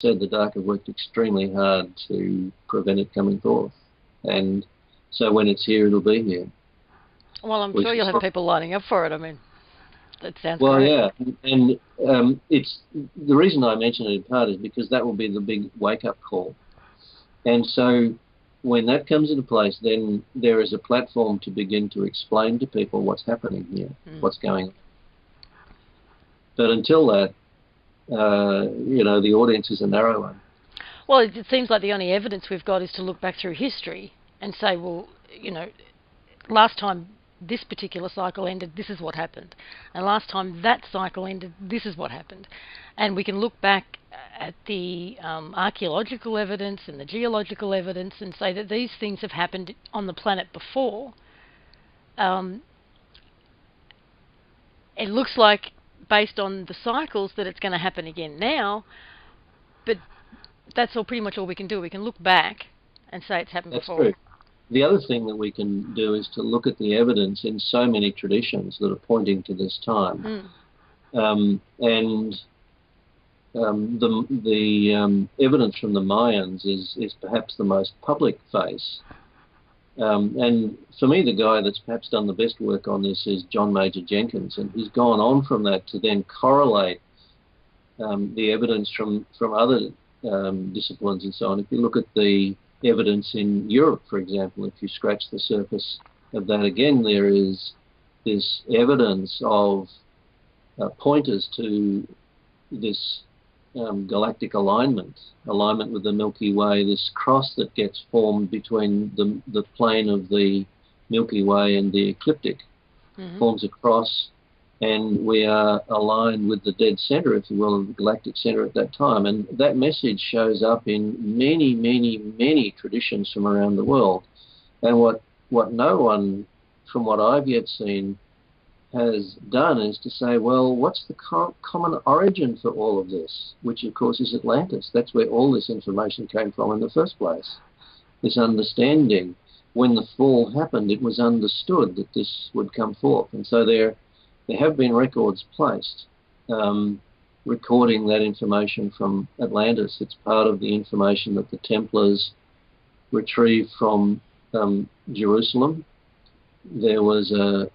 said, the dark have worked extremely hard to prevent it coming forth. And so when it's here, it'll be here. Well, I'm sure you'll have people lining up for it. I mean, that sounds well, great. yeah, and it's the reason I mention it in part is because that will be the big wake-up call. And so when that comes into place, then there is a platform to begin to explain to people what's happening here, what's going on. But until that, the audience is a narrow one. Well, it seems like the only evidence we've got is to look back through history and say, well, last time this particular cycle ended, this is what happened. And last time that cycle ended, this is what happened. And we can look back at the archaeological evidence and the geological evidence and say that these things have happened on the planet before. It looks like, based on the cycles, that it's going to happen again now, but that's pretty much all we can do. We can look back and say it's happened before. That's true. The other thing that we can do is to look at the evidence in so many traditions that are pointing to this time. The evidence from the Mayans is perhaps the most public face. And for me, the guy that's perhaps done the best work on this is John Major Jenkins, and he's gone on from that to then correlate the evidence from other disciplines and so on. If you look at the evidence in Europe, for example, if you scratch the surface of that again, there is this evidence of pointers to this galactic alignment with the Milky Way, this cross that gets formed between the plane of the Milky Way and the ecliptic, forms a cross, and we are aligned with the dead center, if you will, of the galactic center at that time. And that message shows up in many, many, many traditions from around the world. And what no one, from what I've yet seen, has done is to say, well, what's the common origin for all of this, which of course is Atlantis. That's where all this information came from in the first place. This understanding. When the fall happened, it was understood that this would come forth. And so there have been records placed recording that information from Atlantis. It's part of the information that the Templars retrieved from Jerusalem. There was an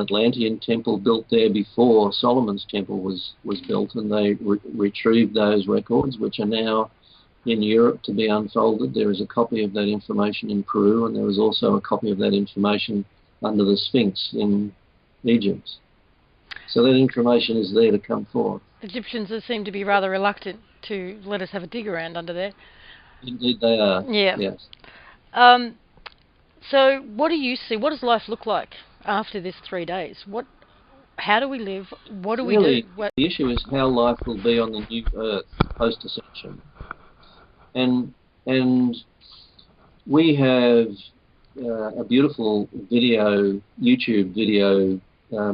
Atlantean temple built there before Solomon's temple was built, and they retrieved those records, which are now in Europe to be unfolded. There is a copy of that information in Peru, and there was also a copy of that information under the Sphinx in Egypt. So that information is there to come forth. Egyptians seem to be rather reluctant to let us have a dig around under there. Indeed they are. Yeah. Yes. So what do you see? What does life look like after this 3 days? How do we live? What do we do? The issue is how life will be on the new Earth post-ascension. And we have a beautiful YouTube video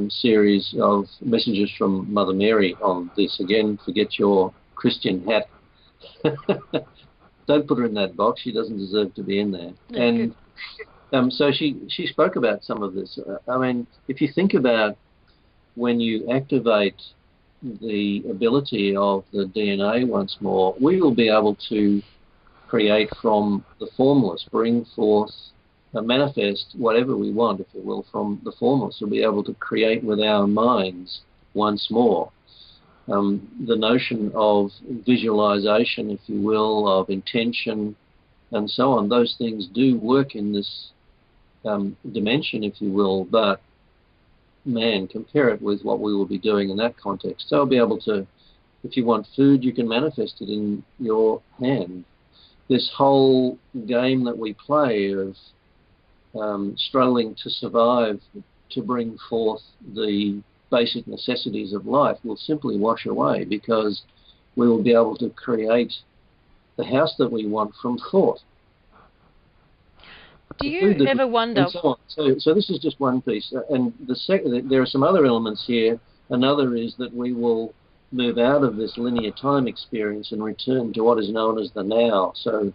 series of messages from Mother Mary on this. Again, forget your Christian hat. Don't put her in that box. She doesn't deserve to be in there. Yeah, and so she spoke about some of this. I mean, if you think about when you activate the ability of the DNA once more, we will be able to create from the formless, bring forth, manifest whatever we want, if you will, from the formless. We'll be able to create with our minds once more. The notion of visualization, if you will, of intention, and so on, those things do work in this dimension, if you will, but man, compare it with what we will be doing in that context. So I'll be able to, if you want food, you can manifest it in your hand. This whole game that we play of struggling to survive, to bring forth the basic necessities of life, will simply wash away, because we will be able to create the house that we want from thought. Do you ever wonder? So this is just one piece, and there are some other elements here. Another is that we will move out of this linear time experience and return to what is known as the now. So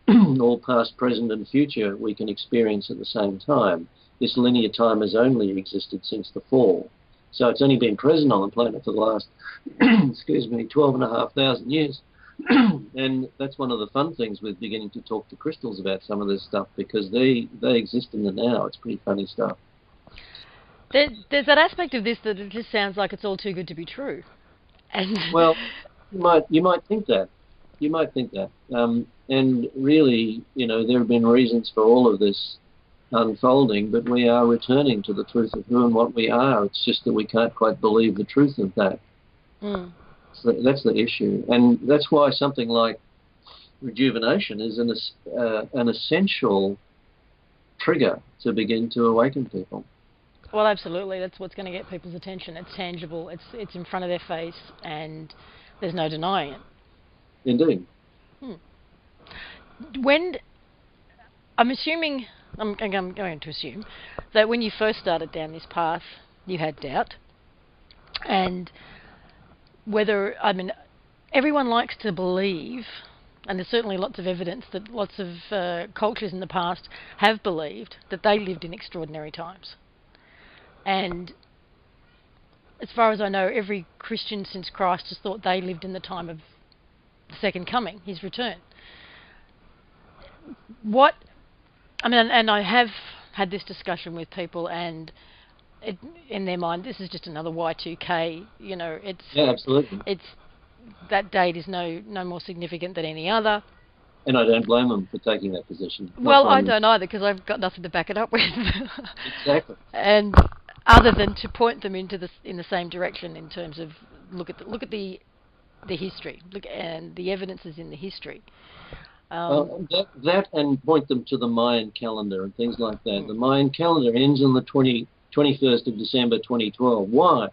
all past, present, and future we can experience at the same time. This linear time has only existed since the fall. So it's only been present on the planet for the last, 12,500 years. And that's one of the fun things with beginning to talk to crystals about some of this stuff, because they exist in the now. It's pretty funny stuff. There's that aspect of this that it just sounds like it's all too good to be true. And Well, you might think that. You might think that. And really, there have been reasons for all of this unfolding, but we are returning to the truth of who and what we are. It's just that we can't quite believe the truth of that. mm, So that's the issue. And that's why something like rejuvenation is an essential trigger to begin to awaken people. well, absolutely, that's what's going to get people's attention. It's tangible. It's in front of their face, and there's no denying it. Indeed. Hmm. When I'm assuming, I'm going to assume that when you first started down this path, you had doubt, and everyone likes to believe, and there's certainly lots of evidence that lots of cultures in the past have believed that they lived in extraordinary times. And as far as I know, every Christian since Christ has thought they lived in the time of the second coming, his return. And I have had this discussion with people, and in their mind, this is just another Y2K. Yeah, absolutely. That date is no more significant than any other. And I don't blame them for taking that position. Well, I don't either, because I've got nothing to back it up with. Exactly. And other than to point them in the same direction in terms of look at the history, and the evidence is in the history. That and point them to the Mayan calendar and things like that. The Mayan calendar ends on the 21st of December 2012. Why?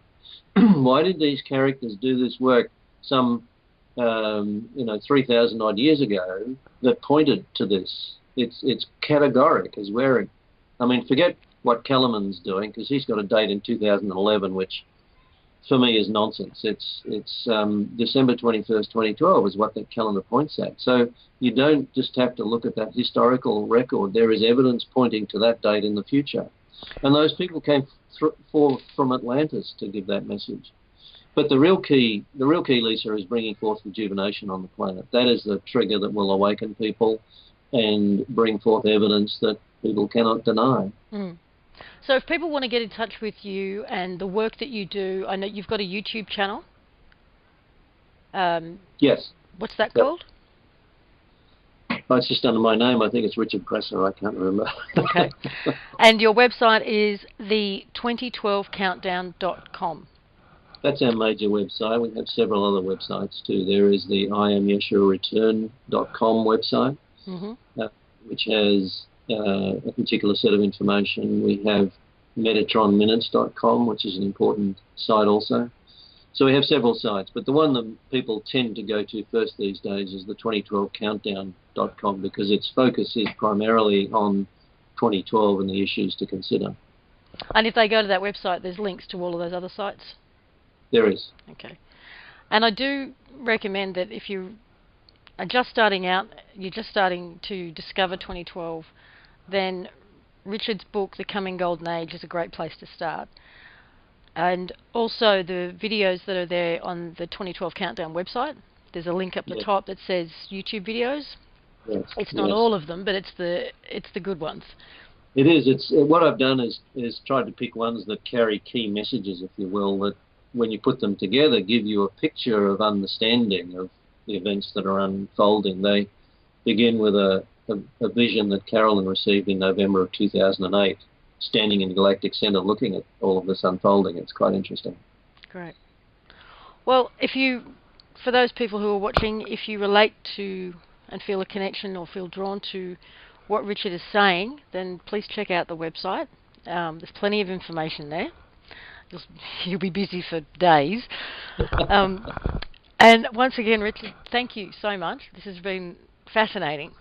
Why did these characters do this work some 3,000 odd years ago that pointed to this? It's categoric as wearing. I mean, forget what Kellerman's doing, because he's got a date in 2011, which for me is nonsense. It's December 21st, 2012 is what that calendar points at. So you don't just have to look at that historical record. There is evidence pointing to that date in the future. And those people came forth from Atlantis to give that message. But the real key, Lisa, is bringing forth rejuvenation on the planet. That is the trigger that will awaken people and bring forth evidence that people cannot deny. Mm. So if people want to get in touch with you and the work that you do, I know you've got a YouTube channel. Yes. What's that called? Oh, it's just under my name. I think it's Richard Presser. I can't remember. Okay. And your website is the2012countdown.com. That's our major website. We have several other websites too. There is the IamYeshuaReturn.com website, which has a particular set of information. We have metatronminutes.com, which is an important site also. So we have several sites, but the one that people tend to go to first these days is the 2012countdown.com, because its focus is primarily on 2012 and the issues to consider. And if they go to that website, there's links to all of those other sites? There is. Okay. And I do recommend that if you are just starting out, you're just starting to discover 2012, then Richard's book, The Coming Golden Age, is a great place to start. And also the videos that are there on the 2012 Countdown website, there's a link up the top that says YouTube videos. Yes. It's not all of them, but it's the good ones. It is. It's what I've done is tried to pick ones that carry key messages, if you will, that when you put them together give you a picture of understanding of the events that are unfolding. They begin with a vision that Carolyn received in November of 2008, standing in the Galactic Center looking at all of this unfolding. It's quite interesting. Great. Well, for those people who are watching, if you relate to and feel a connection or feel drawn to what Richard is saying, then please check out the website. There's plenty of information there. You'll be busy for days. And once again, Richard, thank you so much. This has been fascinating.